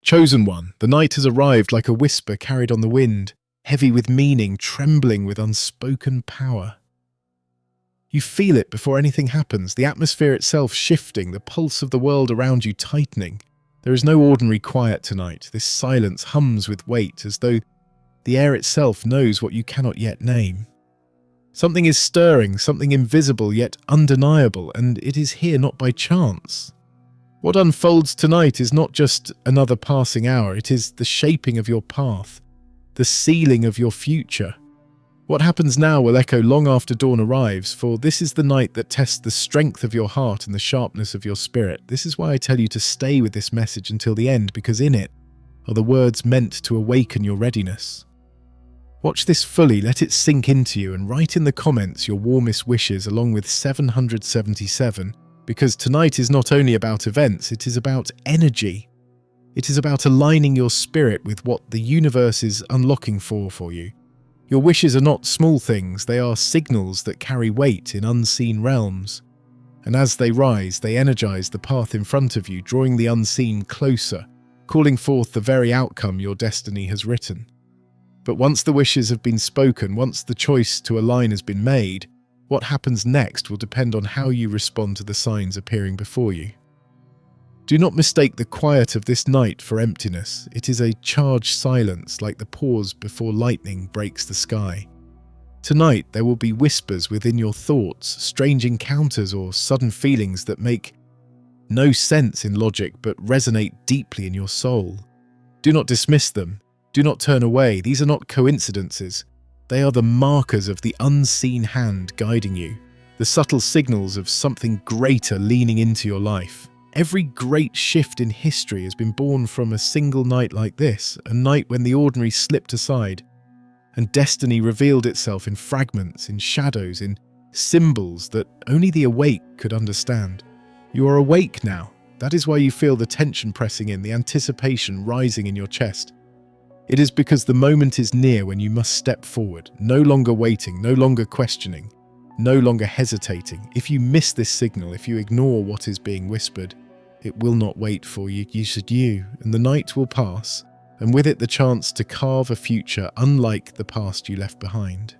Chosen one, the night has arrived like a whisper carried on the wind, heavy with meaning, trembling with unspoken power. You feel it before anything happens, the atmosphere itself shifting, the pulse of the world around you tightening. There is no ordinary quiet tonight. This silence hums with weight, as though the air itself knows what you cannot yet name. Something is stirring, something invisible yet undeniable, and it is here not by chance. What unfolds tonight is not just another passing hour, it is the shaping of your path, the sealing of your future. What happens now will echo long after dawn arrives, for this is the night that tests the strength of your heart and the sharpness of your spirit. This is why I tell you to stay with this message until the end, because in it are the words meant to awaken your readiness. Watch this fully, let it sink into you, and write in the comments your warmest wishes along with 777, because tonight is not only about events, it is about energy. It is about aligning your spirit with what the universe is unlocking for you. Your wishes are not small things, they are signals that carry weight in unseen realms. And as they rise, they energize the path in front of you, drawing the unseen closer, calling forth the very outcome your destiny has written. But once the wishes have been spoken, once the choice to align has been made, what happens next will depend on how you respond to the signs appearing before you. Do not mistake the quiet of this night for emptiness. It is a charged silence, like the pause before lightning breaks the sky. Tonight there will be whispers within your thoughts, strange encounters or sudden feelings that make no sense in logic but resonate deeply in your soul. Do not dismiss them. Do not turn away. These are not coincidences. They are the markers of the unseen hand guiding you, the subtle signals of something greater leaning into your life. Every great shift in history has been born from a single night like this, a night when the ordinary slipped aside, and destiny revealed itself in fragments, in shadows, in symbols that only the awake could understand. You are awake now. That is why you feel the tension pressing in, the anticipation rising in your chest. It is because the moment is near when you must step forward, no longer waiting, no longer questioning, no longer hesitating. If you miss this signal, if you ignore what is being whispered, it will not wait for you, and the night will pass, and with it the chance to carve a future unlike the past you left behind.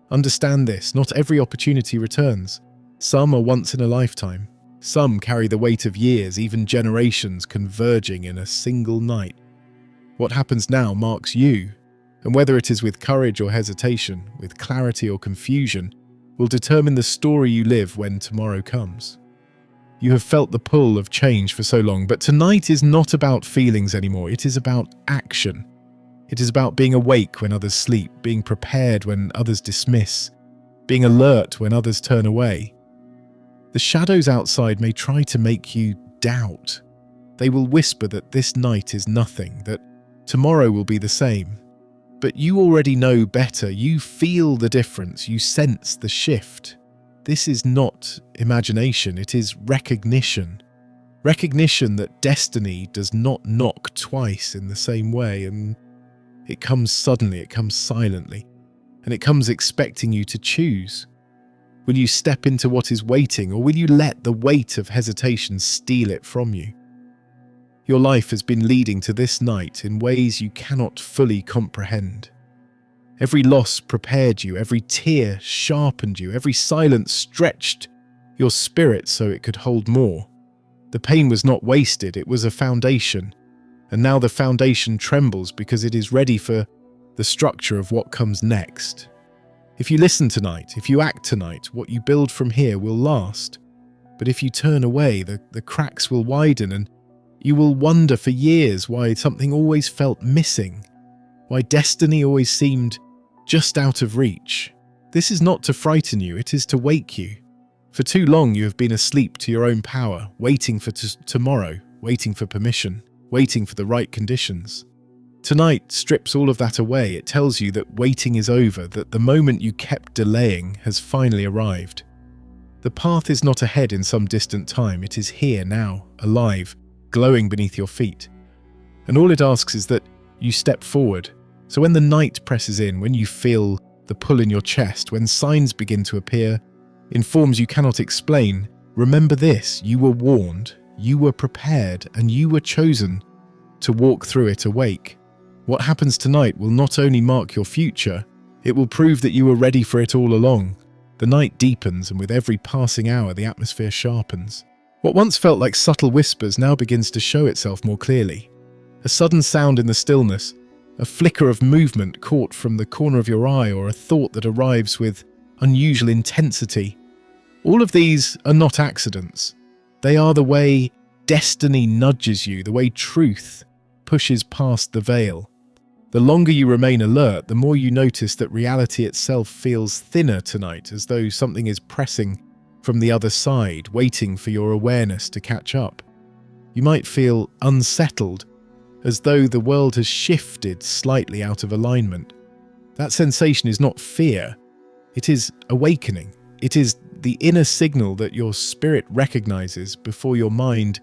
Understand this, not every opportunity returns. Some are once in a lifetime. Some carry the weight of years, even generations converging in a single night. What happens now marks you, and whether it is with courage or hesitation, with clarity or confusion, will determine the story you live when tomorrow comes. You have felt the pull of change for so long, but tonight is not about feelings anymore. It is about action. It is about being awake when others sleep, being prepared when others dismiss, being alert when others turn away. The shadows outside may try to make you doubt. They will whisper that this night is nothing, that tomorrow will be the same. But you already know better. You feel the difference. You sense the shift. This is not imagination. It is recognition. Recognition that destiny does not knock twice in the same way, and it comes suddenly, it comes silently, and it comes expecting you to choose. Will you step into what is waiting, or will you let the weight of hesitation steal it from you? Your life has been leading to this night in ways you cannot fully comprehend. Every loss prepared you, every tear sharpened you, every silence stretched your spirit so it could hold more. The pain was not wasted, it was a foundation, and now the foundation trembles because it is ready for the structure of what comes next. If you listen tonight, if you act tonight, what you build from here will last. But if you turn away, the cracks will widen, and you will wonder for years why something always felt missing, why destiny always seemed just out of reach. This is not to frighten you, it is to wake you. For too long you have been asleep to your own power, waiting for tomorrow, waiting for permission, waiting for the right conditions. Tonight strips all of that away. It tells you that waiting is over, that the moment you kept delaying has finally arrived. The path is not ahead in some distant time, it is here now, alive, glowing beneath your feet. And all it asks is that you step forward. So when the night presses in, when you feel the pull in your chest, when signs begin to appear in forms you cannot explain, remember this: you were warned, you were prepared, and you were chosen. to walk through it awake. What happens tonight will not only mark your future, it will prove that you were ready for it all along. The night deepens, and with every passing hour the atmosphere sharpens. What once felt like subtle whispers now begins to show itself more clearly. A sudden sound in the stillness, a flicker of movement caught from the corner of your eye, or a thought that arrives with unusual intensity. All of these are not accidents. They are the way destiny nudges you, the way truth pushes past the veil. The longer you remain alert, the more you notice that reality itself feels thinner tonight, as though something is pressing from the other side, waiting for your awareness to catch up. You might feel unsettled, as though the world has shifted slightly out of alignment. That sensation is not fear, it is awakening. It is the inner signal that your spirit recognizes before your mind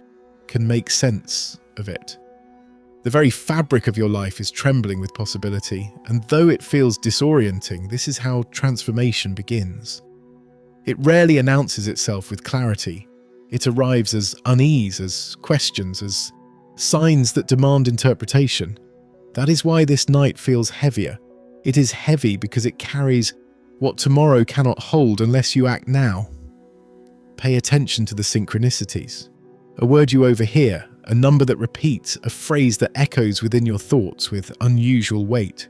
can make sense of it. The very fabric of your life is trembling with possibility, and though it feels disorienting, this is how transformation begins. It rarely announces itself with clarity. It arrives as unease, as questions, as signs that demand interpretation. That is why this night feels heavier. It is heavy because it carries what tomorrow cannot hold unless you act now. Pay attention to the synchronicities. A word you overhear, a number that repeats, a phrase that echoes within your thoughts with unusual weight.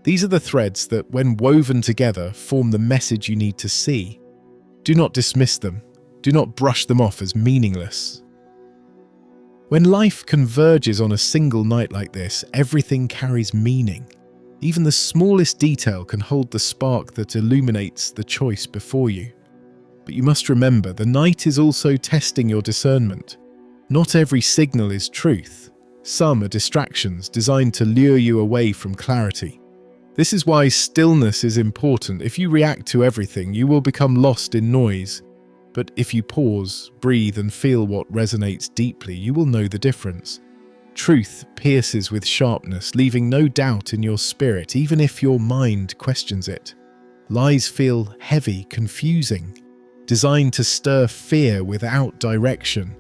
These are the threads that, when woven together, form the message you need to see. Do not dismiss them. Do not brush them off as meaningless. When life converges on a single night like this, everything carries meaning. Even the smallest detail can hold the spark that illuminates the choice before you. But you must remember, the night is also testing your discernment. Not every signal is truth. Some are distractions designed to lure you away from clarity. This is why stillness is important. If you react to everything, you will become lost in noise. But if you pause, breathe, and feel what resonates deeply, you will know the difference. Truth pierces with sharpness, leaving no doubt in your spirit, even if your mind questions it. Lies feel heavy, confusing, designed to stir fear without direction.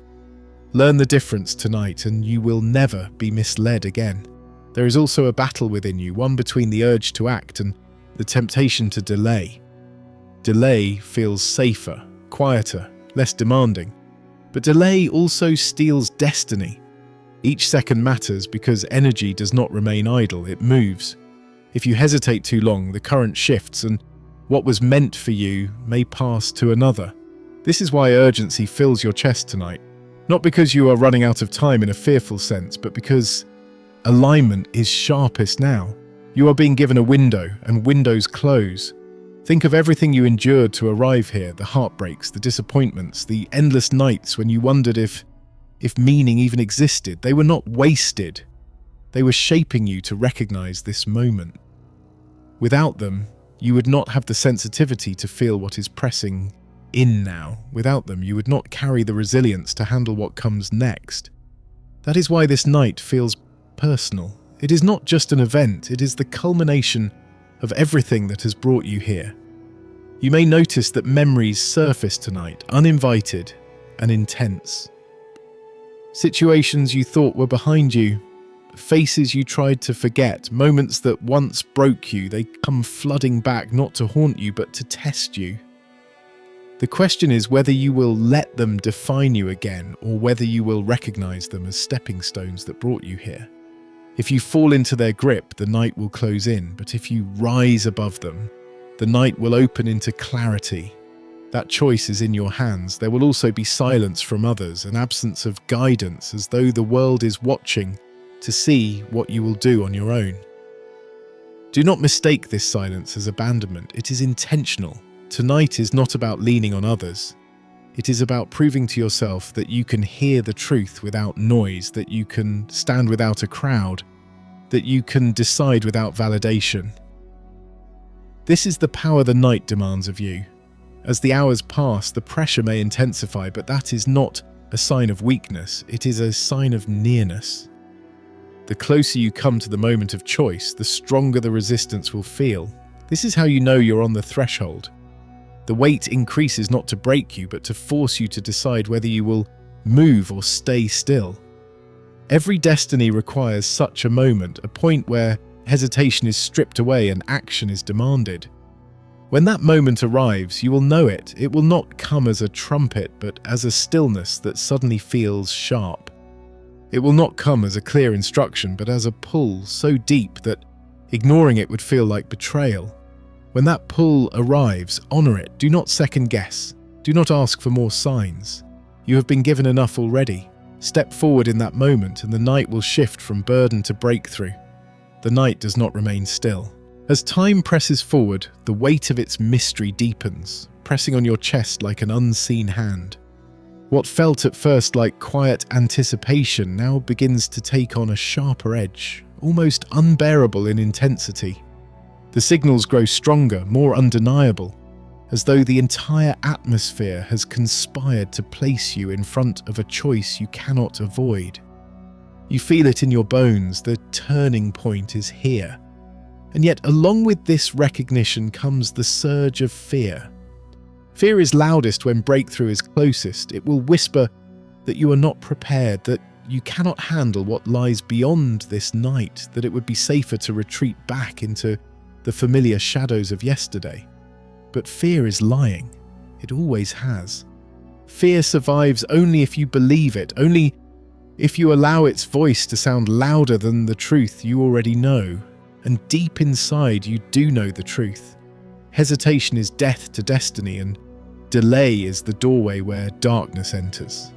Learn the difference tonight, and you will never be misled again. There is also a battle within you, one between the urge to act and the temptation to delay. Delay feels safer, quieter, less demanding. But delay also steals destiny. Each second matters because energy does not remain idle, it moves. If you hesitate too long, the current shifts, and what was meant for you may pass to another. This is why urgency fills your chest tonight. Not because you are running out of time in a fearful sense, but because alignment is sharpest now. You are being given a window, and windows close. Think of everything you endured to arrive here, the heartbreaks, the disappointments, the endless nights when you wondered if meaning even existed. They were not wasted. They were shaping you to recognize this moment. Without them, you would not have the sensitivity to feel what is pressing in now. Without them, you would not carry the resilience to handle what comes next. That is why this night feels personal. It is not just an event, it is the culmination of everything that has brought you here. You may notice that memories surface tonight, uninvited and intense. Situations you thought were behind you, faces you tried to forget, moments that once broke you, they come flooding back not to haunt you but to test you. The question is whether you will let them define you again, or whether you will recognize them as stepping stones that brought you here. If you fall into their grip, the night will close in, but if you rise above them, the night will open into clarity. That choice is in your hands. There will also be silence from others, an absence of guidance, as though the world is watching to see what you will do on your own. Do not mistake this silence as abandonment. It is intentional. Tonight is not about leaning on others. It is about proving to yourself that you can hear the truth without noise, that you can stand without a crowd, that you can decide without validation. This is the power the night demands of you. As the hours pass, the pressure may intensify, but that is not a sign of weakness, it is a sign of nearness. The closer you come to the moment of choice, the stronger the resistance will feel. This is how you know you're on the threshold. The weight increases not to break you, but to force you to decide whether you will move or stay still. Every destiny requires such a moment, a point where hesitation is stripped away and action is demanded. When that moment arrives, you will know it. It will not come as a trumpet, but as a stillness that suddenly feels sharp. It will not come as a clear instruction, but as a pull so deep that ignoring it would feel like betrayal. When that pull arrives, honor it. Do not second guess. Do not ask for more signs. You have been given enough already. Step forward in that moment and the night will shift from burden to breakthrough. The night does not remain still. As time presses forward, the weight of its mystery deepens, pressing on your chest like an unseen hand. What felt at first like quiet anticipation now begins to take on a sharper edge, almost unbearable in intensity. The signals grow stronger, more undeniable, as though the entire atmosphere has conspired to place you in front of a choice you cannot avoid. You feel it in your bones, the turning point is here. And yet along with this recognition comes the surge of fear. Fear is loudest when breakthrough is closest. It will whisper that you are not prepared, that you cannot handle what lies beyond this night, that it would be safer to retreat back into the familiar shadows of yesterday. But fear is lying. It always has. Fear survives only if you believe it, only if you allow its voice to sound louder than the truth you already know. And deep inside, you do know the truth. Hesitation is death to destiny, and delay is the doorway where darkness enters.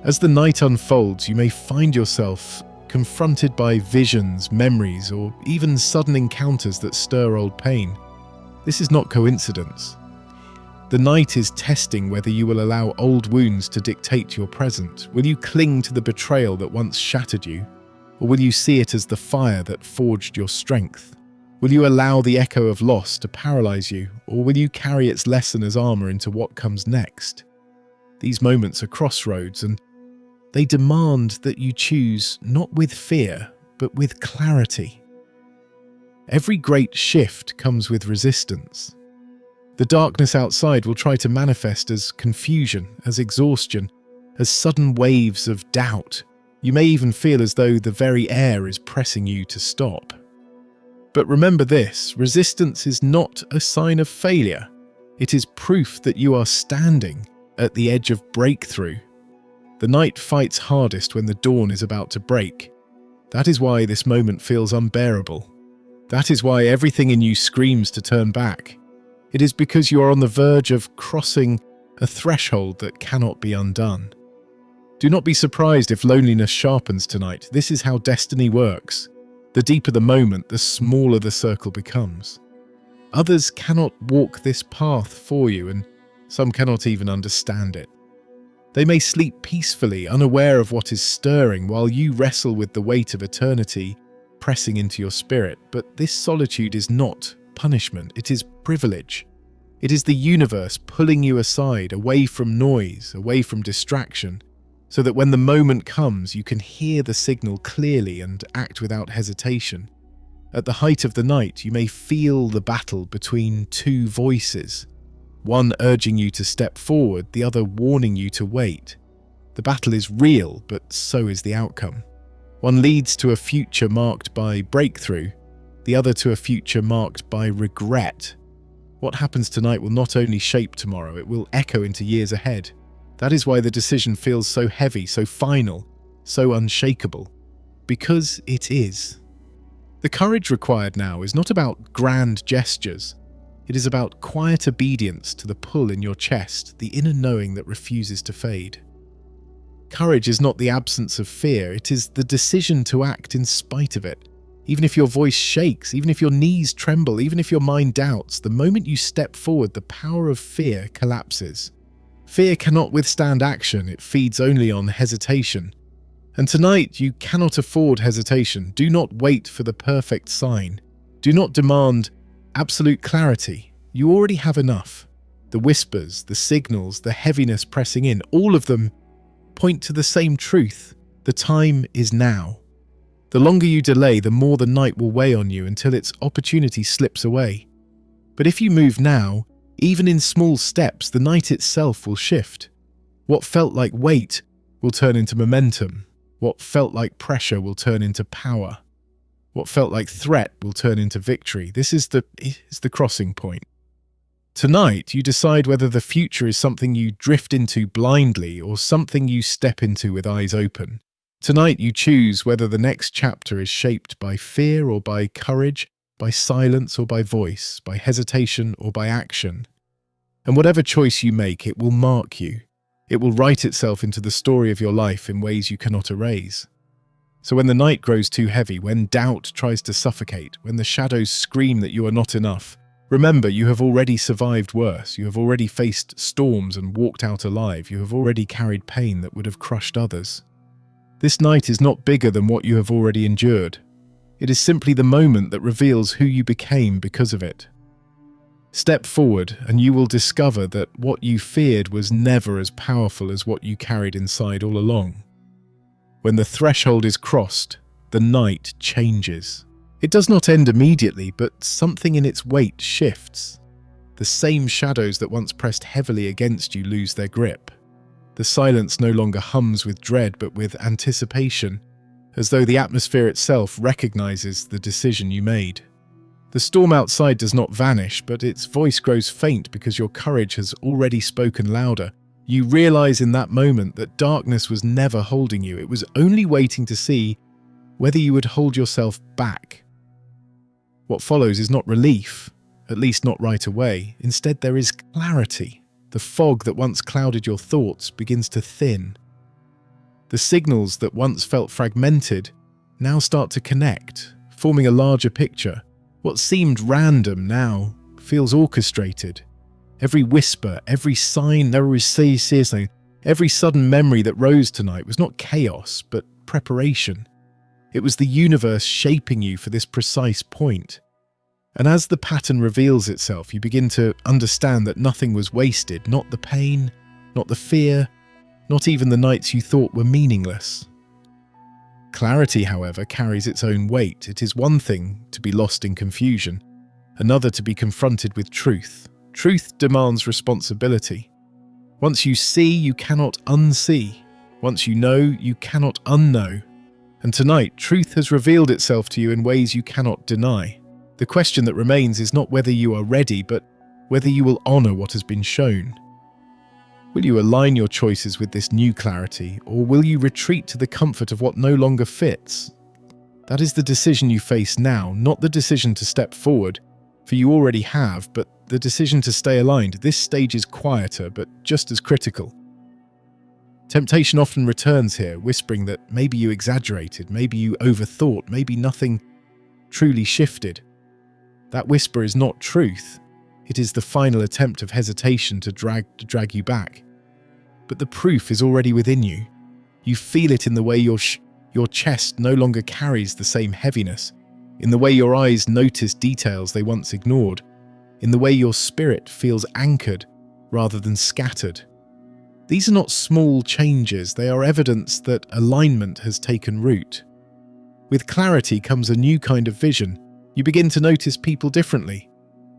As the night unfolds, you may find yourself confronted by visions, memories, or even sudden encounters that stir old pain. This is not coincidence. The night is testing whether you will allow old wounds to dictate your present. Will you cling to the betrayal that once shattered you? Or will you see it as the fire that forged your strength? Will you allow the echo of loss to paralyze you, or will you carry its lesson as armor into what comes next? These moments are crossroads, and they demand that you choose not with fear, but with clarity. Every great shift comes with resistance. The darkness outside will try to manifest as confusion, as exhaustion, as sudden waves of doubt. You may even feel as though the very air is pressing you to stop. But remember this, resistance is not a sign of failure. It is proof that you are standing at the edge of breakthrough. The night fights hardest when the dawn is about to break. That is why this moment feels unbearable. That is why everything in you screams to turn back. It is because you are on the verge of crossing a threshold that cannot be undone. Do not be surprised if loneliness sharpens tonight. This is how destiny works. The deeper the moment, the smaller the circle becomes. Others cannot walk this path for you, and some cannot even understand it. They may sleep peacefully, unaware of what is stirring, while you wrestle with the weight of eternity pressing into your spirit. But this solitude is not punishment, it is privilege. It is the universe pulling you aside, away from noise, away from distraction, so that when the moment comes, you can hear the signal clearly and act without hesitation. At the height of the night, you may feel the battle between two voices, one urging you to step forward, the other warning you to wait. The battle is real, but so is the outcome. One leads to a future marked by breakthrough, the other to a future marked by regret. What happens tonight will not only shape tomorrow, it will echo into years ahead. That is why the decision feels so heavy, so final, so unshakable. Because it is. The courage required now is not about grand gestures. It is about quiet obedience to the pull in your chest, the inner knowing that refuses to fade. Courage is not the absence of fear, it is the decision to act in spite of it. Even if your voice shakes, even if your knees tremble, even if your mind doubts, the moment you step forward, the power of fear collapses. Fear cannot withstand action, it feeds only on hesitation. And tonight, you cannot afford hesitation. Do not wait for the perfect sign. Do not demand absolute clarity. You already have enough. The whispers, the signals, the heaviness pressing in, all of them point to the same truth. The time is now. The longer you delay, the more the night will weigh on you until its opportunity slips away. But if you move now, even in small steps, the night itself will shift. What felt like weight will turn into momentum. What felt like pressure will turn into power. What felt like threat will turn into victory. This is the crossing point. Tonight, you decide whether the future is something you drift into blindly or something you step into with eyes open. Tonight, you choose whether the next chapter is shaped by fear or by courage, by silence or by voice, by hesitation or by action. And whatever choice you make, it will mark you. It will write itself into the story of your life in ways you cannot erase. So when the night grows too heavy, when doubt tries to suffocate, when the shadows scream that you are not enough, remember you have already survived worse. You have already faced storms and walked out alive. You have already carried pain that would have crushed others. This night is not bigger than what you have already endured. It is simply the moment that reveals who you became because of it. Step forward and you will discover that what you feared was never as powerful as what you carried inside all along. When the threshold is crossed, the night changes. It does not end immediately, but something in its weight shifts. The same shadows that once pressed heavily against you lose their grip. The silence no longer hums with dread but with anticipation, as though the atmosphere itself recognizes the decision you made. The storm outside does not vanish, but its voice grows faint because your courage has already spoken louder. You realize in that moment that darkness was never holding you. It was only waiting to see whether you would hold yourself back. What follows is not relief, at least not right away. Instead, there is clarity. The fog that once clouded your thoughts begins to thin. The signals that once felt fragmented now start to connect, forming a larger picture. What seemed random now feels orchestrated. Every whisper, every sign, every sudden memory that rose tonight was not chaos, but preparation. It was the universe shaping you for this precise point. And as the pattern reveals itself, you begin to understand that nothing was wasted, not the pain, not the fear, not even the nights you thought were meaningless. Clarity, however, carries its own weight. It is one thing to be lost in confusion, another to be confronted with truth. Truth demands responsibility. Once you see, you cannot unsee. Once you know, you cannot unknow. And tonight, truth has revealed itself to you in ways you cannot deny. The question that remains is not whether you are ready, but whether you will honor what has been shown. Will you align your choices with this new clarity, or will you retreat to the comfort of what no longer fits? That is the decision you face now, not the decision to step forward, for you already have, but the decision to stay aligned. This stage is quieter, but just as critical. Temptation often returns here, whispering that maybe you exaggerated, maybe you overthought, maybe nothing truly shifted. That whisper is not truth. It is the final attempt of hesitation to drag you back. But the proof is already within you. You feel it in the way your chest no longer carries the same heaviness, in the way your eyes notice details they once ignored, in the way your spirit feels anchored rather than scattered. These are not small changes, they are evidence that alignment has taken root. With clarity comes a new kind of vision. You begin to notice people differently.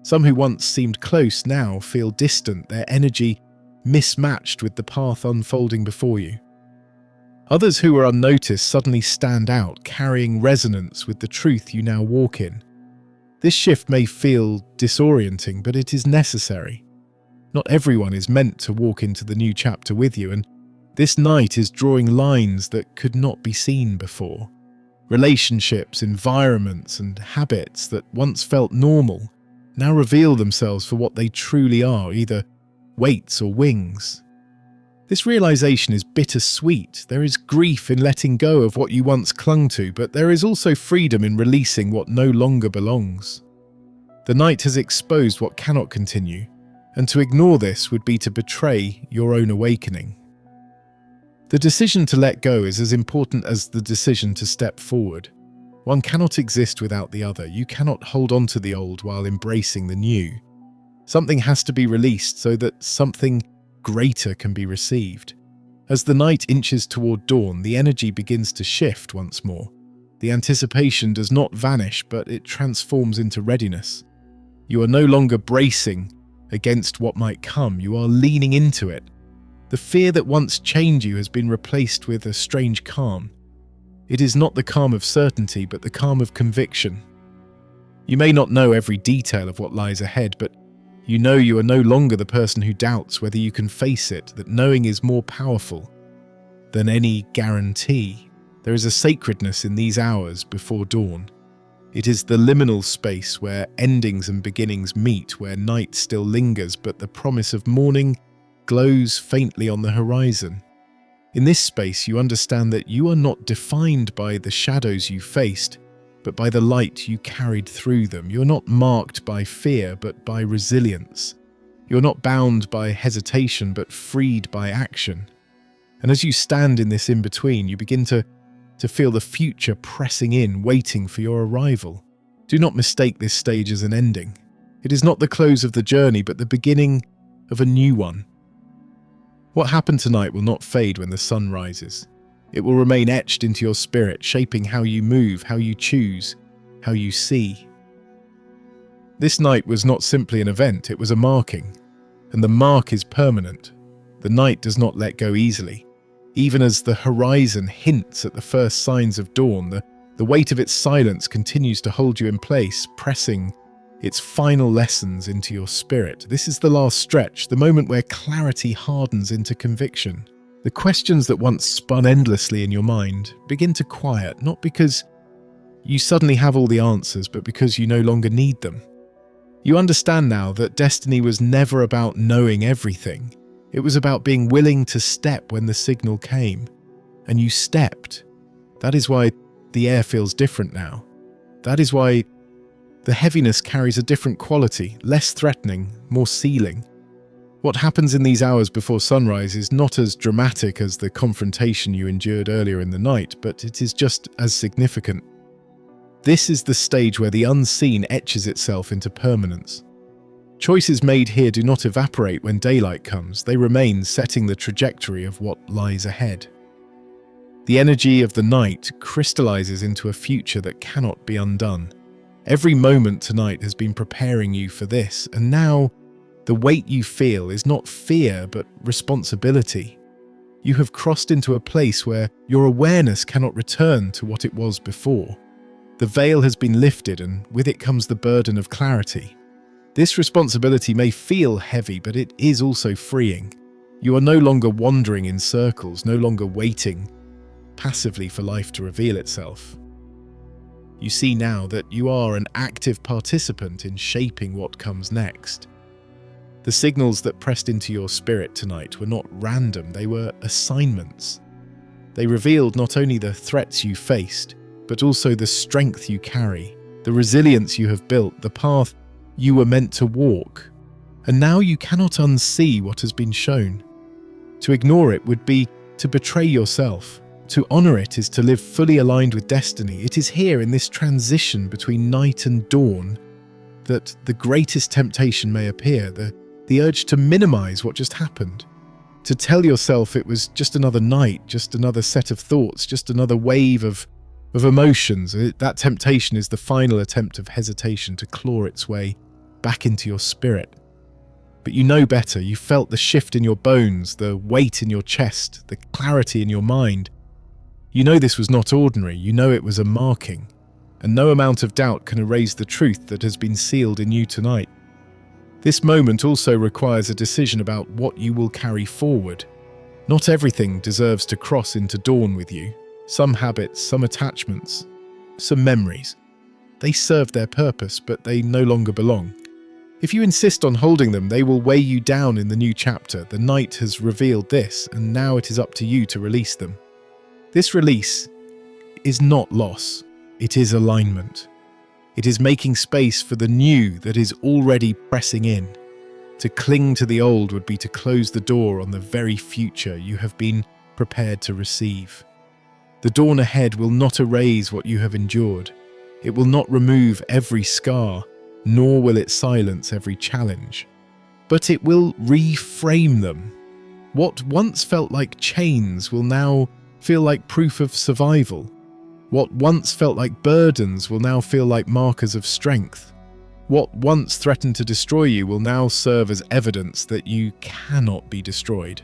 Some who once seemed close now feel distant, their energy mismatched with the path unfolding before you. Others who were unnoticed suddenly stand out, carrying resonance with the truth you now walk in. This shift may feel disorienting, but it is necessary. Not everyone is meant to walk into the new chapter with you, and this night is drawing lines that could not be seen before. Relationships, environments, and habits that once felt normal now reveal themselves for what they truly are, either weights or wings. This realization is bittersweet. There is grief in letting go of what you once clung to, but there is also freedom in releasing what no longer belongs. The night has exposed what cannot continue, and to ignore this would be to betray your own awakening. The decision to let go is as important as the decision to step forward. One cannot exist without the other. You cannot hold on to the old while embracing the new. Something has to be released so that something greater can be received. As the night inches toward dawn, the energy begins to shift once more. The anticipation does not vanish, but it transforms into readiness. You are no longer bracing against what might come. You are leaning into it. The fear that once chained you has been replaced with a strange calm. It is not the calm of certainty, but the calm of conviction. You may not know every detail of what lies ahead, but you know you are no longer the person who doubts whether you can face it, that knowing is more powerful than any guarantee. There is a sacredness in these hours before dawn. It is the liminal space where endings and beginnings meet, where night still lingers, but the promise of morning glows faintly on the horizon. In this space, you understand that you are not defined by the shadows you faced, but by the light you carried through them. You're not marked by fear, but by resilience. You're not bound by hesitation, but freed by action. And as you stand in this in-between, you begin to feel the future pressing in, waiting for your arrival. Do not mistake this stage as an ending. It is not the close of the journey, but the beginning of a new one. What happened tonight will not fade when the sun rises. It will remain etched into your spirit, shaping how you move, how you choose, how you see. This night was not simply an event, it was a marking. And the mark is permanent. The night does not let go easily. Even as the horizon hints at the first signs of dawn, the weight of its silence continues to hold you in place, pressing its final lessons into your spirit. This is the last stretch, the moment where clarity hardens into conviction. The questions that once spun endlessly in your mind begin to quiet, not because you suddenly have all the answers, but because you no longer need them. You understand now that destiny was never about knowing everything. It was about being willing to step when the signal came. And you stepped. That is why the air feels different now. That is why the heaviness carries a different quality, less threatening, more sealing. What happens in these hours before sunrise is not as dramatic as the confrontation you endured earlier in the night, but it is just as significant. This is the stage where the unseen etches itself into permanence. Choices made here do not evaporate when daylight comes, they remain, setting the trajectory of what lies ahead. The energy of the night crystallizes into a future that cannot be undone. Every moment tonight has been preparing you for this, and now the weight you feel is not fear but responsibility. You have crossed into a place where your awareness cannot return to what it was before. The veil has been lifted, and with it comes the burden of clarity. This responsibility may feel heavy, but it is also freeing. You are no longer wandering in circles, no longer waiting passively for life to reveal itself. You see now that you are an active participant in shaping what comes next. The signals that pressed into your spirit tonight were not random, they were assignments. They revealed not only the threats you faced, but also the strength you carry, the resilience you have built, the path you were meant to walk. And now you cannot unsee what has been shown. To ignore it would be to betray yourself. To honor it is to live fully aligned with destiny. It is here in this transition between night and dawn that the greatest temptation may appear, the urge to minimize what just happened. To tell yourself it was just another night, just another set of thoughts, just another wave of emotions. That temptation is the final attempt of hesitation to claw its way back into your spirit. But you know better. You felt the shift in your bones, the weight in your chest, the clarity in your mind. You know this was not ordinary. You know it was a marking. And no amount of doubt can erase the truth that has been sealed in you tonight. This moment also requires a decision about what you will carry forward. Not everything deserves to cross into dawn with you. Some habits, some attachments, some memories. They served their purpose, but they no longer belong. If you insist on holding them, they will weigh you down in the new chapter. The night has revealed this, and now it is up to you to release them. This release is not loss, it is alignment. It is making space for the new that is already pressing in. To cling to the old would be to close the door on the very future you have been prepared to receive. The dawn ahead will not erase what you have endured. It will not remove every scar, nor will it silence every challenge. But it will reframe them. What once felt like chains will now feel like proof of survival. What once felt like burdens will now feel like markers of strength. What once threatened to destroy you will now serve as evidence that you cannot be destroyed.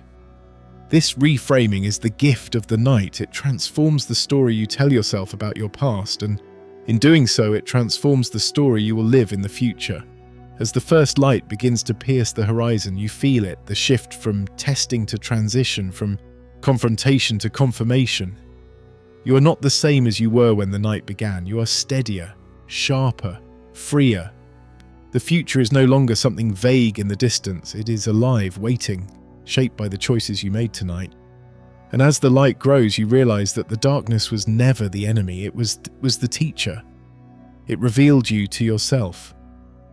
This reframing is the gift of the night. It transforms the story you tell yourself about your past, and in doing so, it transforms the story you will live in the future. As the first light begins to pierce the horizon, you feel it, the shift from testing to transition, from confrontation to confirmation. You are not the same as you were when the night began. You are steadier, sharper, freer. The future is no longer something vague in the distance. It is alive, waiting, shaped by the choices you made tonight. And as the light grows, you realize that the darkness was never the enemy. It was the teacher. It revealed you to yourself.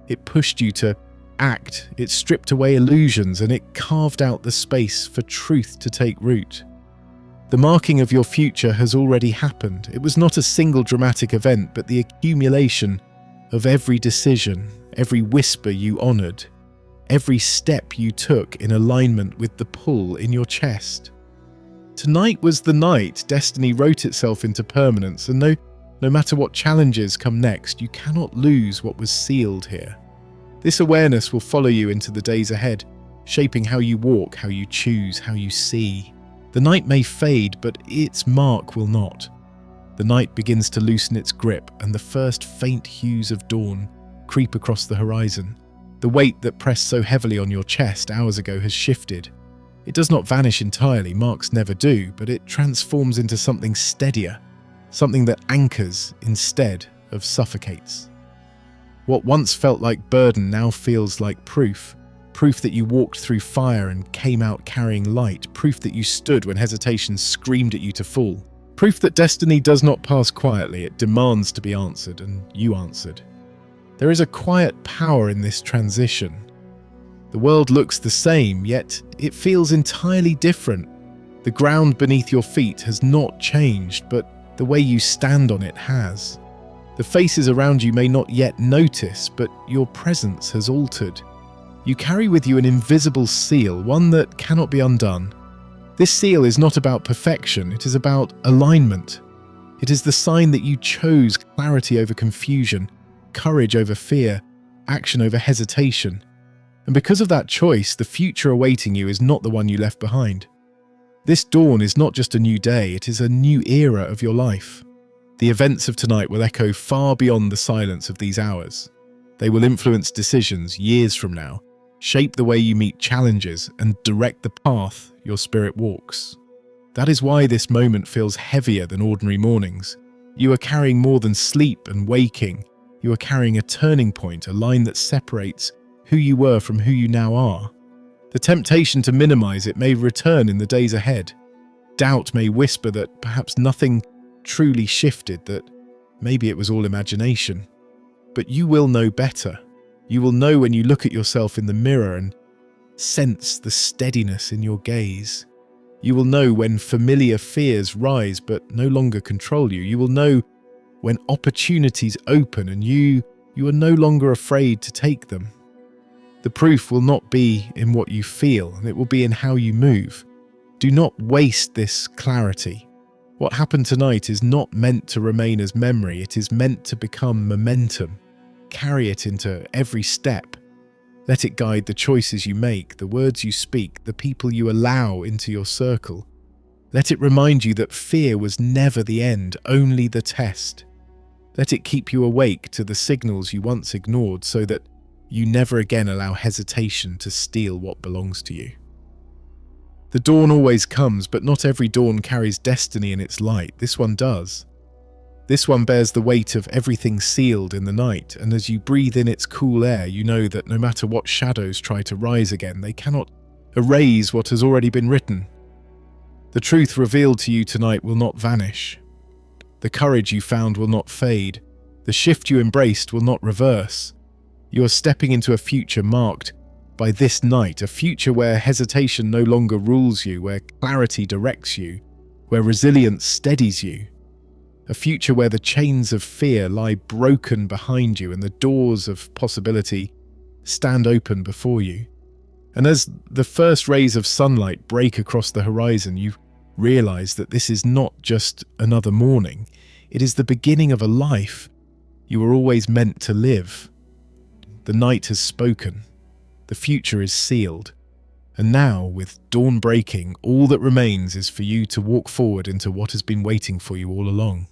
It pushed you to act. It stripped away illusions, and it carved out the space for truth to take root. The marking of your future has already happened. It was not a single dramatic event, but the accumulation of every decision, every whisper you honored, every step you took in alignment with the pull in your chest. Tonight was the night destiny wrote itself into permanence, and no matter what challenges come next, you cannot lose what was sealed here. This awareness will follow you into the days ahead, shaping how you walk, how you choose, how you see. The night may fade, but its mark will not. The night begins to loosen its grip, and the first faint hues of dawn creep across the horizon. The weight that pressed so heavily on your chest hours ago has shifted. It does not vanish entirely, marks never do, but it transforms into something steadier, something that anchors instead of suffocates. What once felt like burden now feels like proof. Proof that you walked through fire and came out carrying light. Proof that you stood when hesitation screamed at you to fall. Proof that destiny does not pass quietly, it demands to be answered, and you answered. There is a quiet power in this transition. The world looks the same, yet it feels entirely different. The ground beneath your feet has not changed, but the way you stand on it has. The faces around you may not yet notice, but your presence has altered. You carry with you an invisible seal, one that cannot be undone. This seal is not about perfection, it is about alignment. It is the sign that you chose clarity over confusion, courage over fear, action over hesitation. And because of that choice, the future awaiting you is not the one you left behind. This dawn is not just a new day, it is a new era of your life. The events of tonight will echo far beyond the silence of these hours. They will influence decisions years from now, shape the way you meet challenges, and direct the path your spirit walks. That is why this moment feels heavier than ordinary mornings. You are carrying more than sleep and waking. You are carrying a turning point, a line that separates who you were from who you now are. The temptation to minimize it may return in the days ahead. Doubt may whisper that perhaps nothing truly shifted, that maybe it was all imagination. But you will know better. You will know when you look at yourself in the mirror and sense the steadiness in your gaze. You will know when familiar fears rise but no longer control you. You will know when opportunities open and you are no longer afraid to take them. The proof will not be in what you feel, and it will be in how you move. Do not waste this clarity. What happened tonight is not meant to remain as memory, it is meant to become momentum. Carry it into every step. Let it guide the choices you make, the words you speak, the people you allow into your circle. Let it remind you that fear was never the end, only the test. Let it keep you awake to the signals you once ignored so that you never again allow hesitation to steal what belongs to you. The dawn always comes, but not every dawn carries destiny in its light. This one does. This one bears the weight of everything sealed in the night, and as you breathe in its cool air, you know that no matter what shadows try to rise again, they cannot erase what has already been written. The truth revealed to you tonight will not vanish. The courage you found will not fade. The shift you embraced will not reverse. You are stepping into a future marked by this night, a future where hesitation no longer rules you, where clarity directs you, where resilience steadies you. A future where the chains of fear lie broken behind you and the doors of possibility stand open before you. And as the first rays of sunlight break across the horizon, you realize that this is not just another morning. It is the beginning of a life you were always meant to live. The night has spoken. The future is sealed. And now, with dawn breaking, all that remains is for you to walk forward into what has been waiting for you all along.